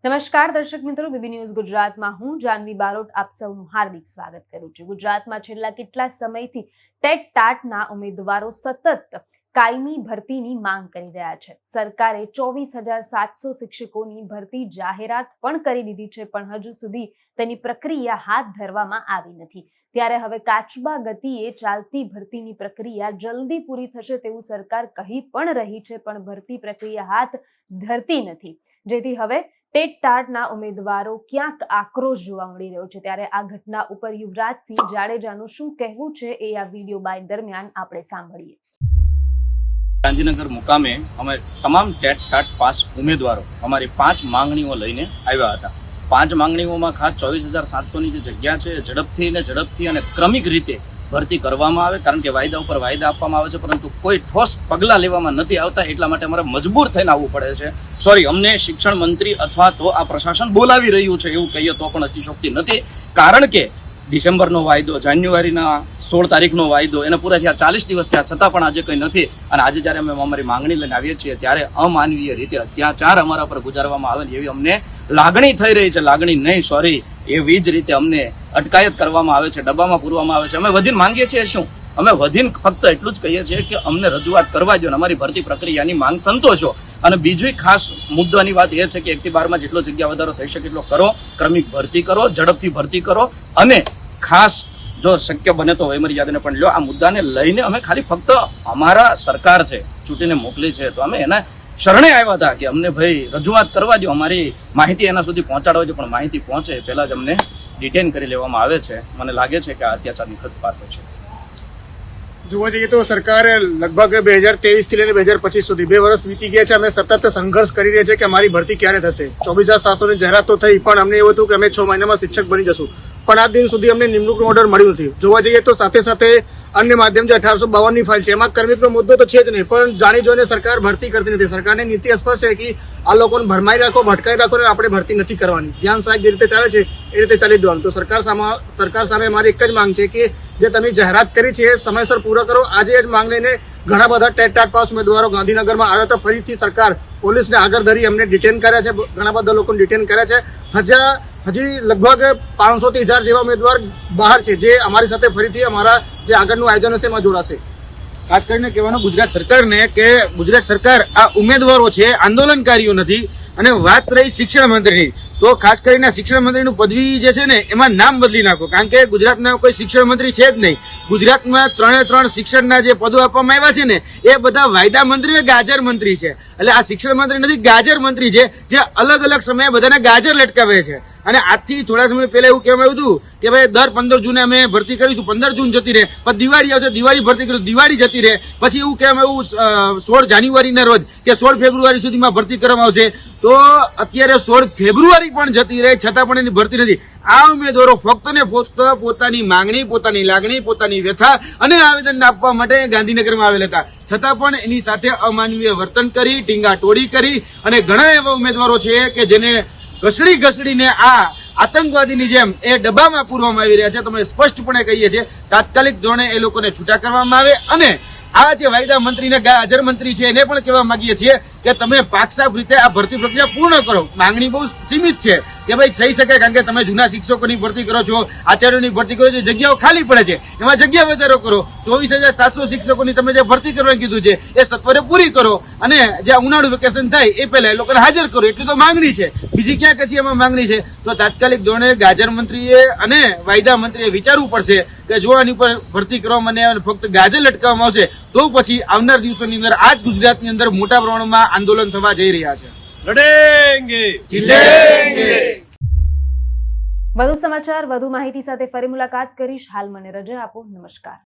નમસ્કાર દર્શક મિત્રો, બીબી ન્યૂઝ ગુજરાતમાં હું જાનવી બારોટ આપ સૌનું હાર્દિક સ્વાગત કરું છું। ગુજરાતમાં છેલ્લા કેટલા સમયથી ટેટ ટાટના ઉમેદવારો સતત કાયમી ભરતીની માંગ કરી રહ્યા છે। સરકારે 24,700 શિક્ષકોની ભરતી જાહેરાત પણ કરી દીધી છે, પણ હજુ સુધી તેની પ્રક્રિયા હાથ ધરવામાં આવી નથી। ત્યારે હવે કાચબા ગતિએ ચાલતી ભરતીની પ્રક્રિયા જલ્દી પૂરી થશે તેવું સરકાર કહી પણ રહી છે, પણ ભરતી પ્રક્રિયા હાથ ધરતી નથી, જેથી હવે ટેટ ટાટના ઉમેદવારો ક્યાંક આક્રોશ જોવા મળી રહ્યો છે। ત્યારે આ ઘટના ઉપર યુવરાજસિંહ જાડેજાનું શું કહેવું છે એ આ વિડીયો બાઇટ દરમિયાન આપણે સાંભળીએ। ગાંધીનગર મુકામે અમે તમામ ટેટ ટાટ પાસ ઉમેદવારો અમારી 5 માંગણીઓ લઈને આવ્યા હતા। 5 માંગણીઓમાં ખાસ 24,700 ની જે જગ્યા છે ઝડપથી અને ક્રમિક રીતે ભરતી કરવામાં આવે, કારણ કે વાયદા ઉપર વાયદા આપવામાં આવે છે, પરંતુ કોઈ ઠોસ પગલાં લેવામાં નથી આવતા। એટલા માટે અમારે મજબૂર થઈને આવવું પડે છે। સોરી, અમને શિક્ષણ મંત્રી અથવા તો આ પ્રશાસન બોલાવી રહ્યું છે એવું કહીએ તો પણ અતિશયોક્તિ નથી, કારણ કે ડિસેમ્બરનો વાયદો, જાન્યુઆરીના 16 તારીખનો વાયદો, એને પૂરા થયા 40 દિવસ થયા છતાં પણ આજે કંઈ નથી। અને આજે જ્યારે અમે અમારી માંગણી લઈને આવીએ છીએ ત્યારે અમાનવીય રીતે અત્યાચાર અમારા પર ગુજારવામાં આવે એવી અમને લાગણી થઈ રહી છે। લાગણી નહીં, સોરી, એવી જ રીતે અમને અટકાયત કરવામાં આવે છે, ડબ્બામાં પૂરવામાં આવે છે। અમે વધીને માંગીએ છીએ શું? અમે વધીને ફક્ત એટલું જ કહીએ છીએ કે અમને રજૂઆત કરવા દો અને અમારી ભરતી પ્રક્રિયાની માંગ સંતોષો। અને બીજી ખાસ મુદ્દાની વાત એ છે કે 1 થી 12 માં જેટલો જગ્યા વધારો થઈ શકે એટલો કરો, ક્રમિક ભરતી કરો, ઝડપથી ભરતી કરો, અને ખાસ જો શક્ય બને તો વયમર્યાદાને પણ લો। આ મુદ્દાને લઈને અમે ખાલી ફક્ત અમારા સરકાર છે ચૂંટીને મોકલી છે તો અમે એના શરણે આવ્યા હતા કે અમને ભાઈ રજૂઆત કરવા દો, અમારી માહિતી એના સુધી પહોંચાડવા દો, પણ માહિતી પહોંચે પહેલા જ અમને ડિટેન કરી લેવામાં આવે છે। મને લાગે છે કે આ અત્યાચારની ખત પાર છે। જોવા જઈએ તો સરકાર લગભગ 2023 થી લઈને 2025 સુધી 2 વર્ષ વીતી ગયા છે। અમે સતત સંઘર્ષ કરી રહ્યા છે કે અમારી ભરતી ક્યારે થશે। 24,700 ની જાહેરાત તો થઈ, પણ અમને એવું હતું કે અમે 6 મહિનામાં શિક્ષક બની જશું, પણ આ દિન સુધી અમને નિમણૂકનો ઓર્ડર મળ્યો નથી। જોવા જઈએ તો સાથે સાથે અન્ય માધ્યમ જે 1852 ની ફાઇલ છે એમાં કર્મિકનો મુદ્દો તો છે જ નહીં, પણ જાણી જોઈને સરકાર ભરતી કરતી નથી। સરકારની નીતિ સ્પષ્ટ છે કે આ લોકોને ભરમાઈ રાખો, ભટકાઈ રાખો ને આપણે ભરતી નથી કરવાની। ધ્યાન સાહેબ જે રીતે ચાલે છે એ રીતે ચાલી દેવાનું। તો સરકાર સામે મારી એક જ માંગ છે કે જે તમે જાહેરાત કરી છે એ સમયસર પૂરા કરો। આજે જ માંગ લઈને ઘણા બધા ટેટ ટાટ પાસ ઉમેદવારો ગાંધીનગરમાં આવ્યા હતા। ફરીથી સરકાર પોલીસને આગળ ધરી એમને ડિટેન કર્યા છે, ઘણા બધા લોકોને ડિટેન કર્યા છે। હજી લગભગ 500 થી 1000 જેવા ઉમેદવાર બહાર છે જે અમારી સાથે ફરીથી અમારા જે આગળનું આયોજન હશે એમાં જોડાશે। ખાસ કરીને કહેવાનું ગુજરાત સરકારને કે ગુજરાત સરકાર આ ઉમેદવારો છે, આંદોલનકારીઓ નથી। અને વાત રહી શિક્ષણ મંત્રીની, તો ખાસ કરીને શિક્ષણ મંત્રીનું પદવી જે છે ને એમાં નામ બદલી નાખો, કારણ કે ગુજરાતના કોઈ શિક્ષણ મંત્રી છે જ નહીં। ગુજરાતમાં 3 શિક્ષણના જે પદો આપવામાં આવ્યા છે ને એ બધા વાયદા મંત્રી અને ગાજર મંત્રી છે। એટલે આ શિક્ષણ મંત્રી નથી, ગાજર મંત્રી છે, જે અલગ અલગ સમયે બધાને ગાજર લટકાવે છે। અને આજથી થોડા સમય પહેલા એવું કહેવામાં આવ્યું હતું કે ભાઈ દર 15 જૂને અમે ભરતી કરીશું, 15 જૂન જતી રહે, પછી દિવાળી આવશે, દિવાળી ભરતી કરીશું, દિવાળી જતી રહે, પછી એવું કહેવામાં આવ્યું 16 જાન્યુઆરીના રોજ કે 16 ફેબ્રુઆરી સુધીમાં ભરતી કરવામાં આવશે। તો અત્યારે 16 ફેબ્રુઆરી પણ જતી રહે છતાં પણ એની ભરતી નથી। આ ઉમેદવારો ફક્ત ને ફક્ત પોતાની માંગણી, પોતાની લાગણી, પોતાની વ્યથા અને આવેદન આપવા માટે ગાંધીનગરમાં આવેલા હતા, છતાં પણ એની સાથે અમાનવીય વર્તન કરી, ટીંગા ટોળી કરી, અને ઘણા એવા ઉમેદવારો છે કે જેને ઘસડીને આ આતંકવાદીની જેમ એ ડબ્બામાં પૂરવામાં આવી રહ્યા છે। તમે સ્પષ્ટપણે કહીએ છીએ તાત્કાલિક ધોરણે એ લોકોને છૂટા કરવામાં આવે। અને આ જે વાયદા મંત્રી ને ગાજર મંત્રી છે એને પણ કહેવા માંગીએ છીએ કે તમે પાકસાફ રીતે આ ભરતી પ્રક્રિયા પૂર્ણ કરો। માંગણી બહુ સીમિત છે કે ભાઈ થઈ શકે, કારણ કે તમે જૂના શિક્ષકોની ભરતી કરો છો, આચાર્યોની ભરતી કરો છો, જગ્યાઓ ખાલી પડે છે, એમાં જગ્યા વધારો કરો। 24,700 શિક્ષકોની તમે જે ભરતી કરવાનું કીધું છે એ સત્વરે પૂરી કરો, અને જે ઉનાળુ વેકેશન થાય એ પહેલા એ લોકોને હાજર કરો, એટલી તો માંગણી છે। બીજી ક્યાં કશી એમાં માંગણી છે? તો તાત્કાલિક ધોરણે ગાજર મંત્રીએ અને વાયદા મંત્રીએ વિચારવું પડશે કે જો આની ઉપર ભરતી કરવામાં અને ફક્ત ગાજર લટકાવવામાં આવશે તો પછી આવનાર દિવસોની અંદર આ જ ગુજરાતની અંદર મોટા પ્રમાણમાં આંદોલન થવા જઈ રહ્યા છે। લડેંગે જીતેંગે। વધુ સમાચાર, વધુ માહિતી સાથે ફરી મુલાકાત કરીશ। હાલ મને રજા આપો। નમસ્કાર।